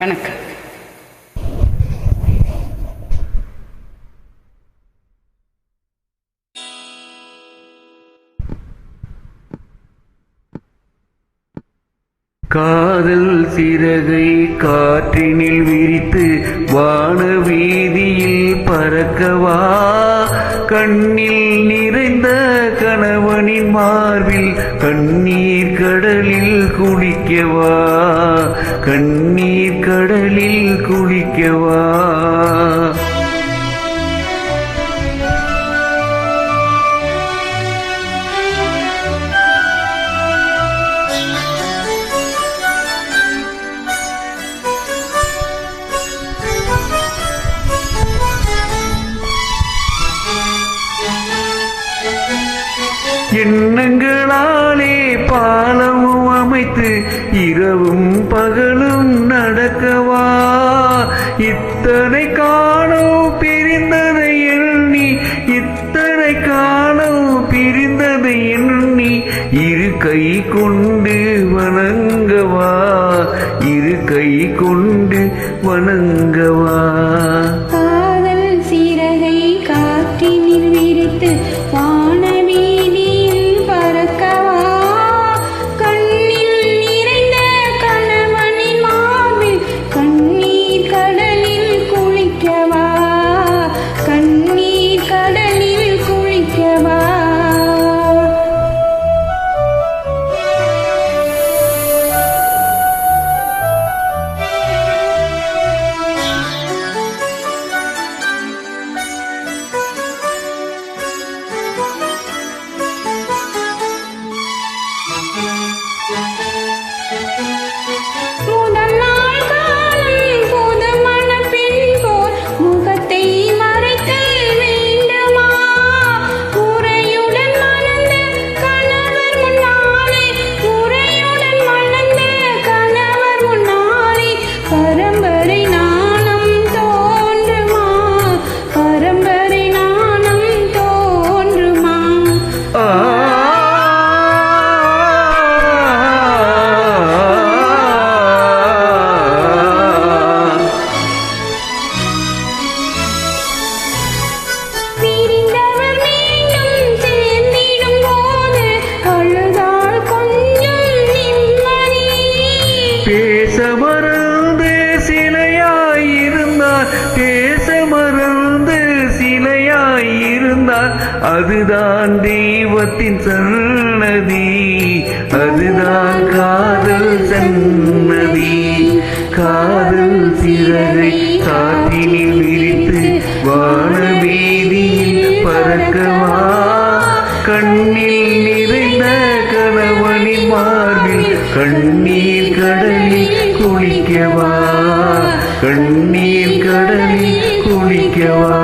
வணக்கம். காதல் சிறகை காற்றினில் விரித்து வான வீதியில் பறக்கவா, கண்ணில் நிறைந்த கணவனின் மார்பில் கண்ணீர் கடலில் குளிக்கவா, கண்ணீர் கடலில் குளிக்கவா. எண்ணங்களாலே பாலமும் அமைத்து இரவும் பகலும் நடக்கவா, இத்தனை காணோம் பிரிந்ததை எண்ணி, இத்தனை காணோம் பிரிந்ததை எண்ணி இரு கை கொண்டு வணங்கவா, இரு கை கொண்டு வணங்கவா. காதல் சிறகை காற்றினில் விரித்து வான வீதியில் பறக்கவா, கண்ணில் நிறைந்த கணவனின் மார்பில் கண்ணீர் கடலில் குளிக்கவா, கண்ணீர் கடலில் குளிக்கவா. பேச மறந்து சிலையாயிருந்தார், பேச மறந்து சிலையாயிருந்தார், அதுதான் தெய்வத்தின் சன்னதி, அதுதான் காதல் சன்னதி. காதல் சிறகை காற்றினில் விரித்து வான வீதியில் பறக்கவா, கண்ணில் நிறைந்த கணவனின் மார்பில் கண்ணீர் கடலில் குளிக்கவா, கண்ணீர் கடலில் குளிக்கவா.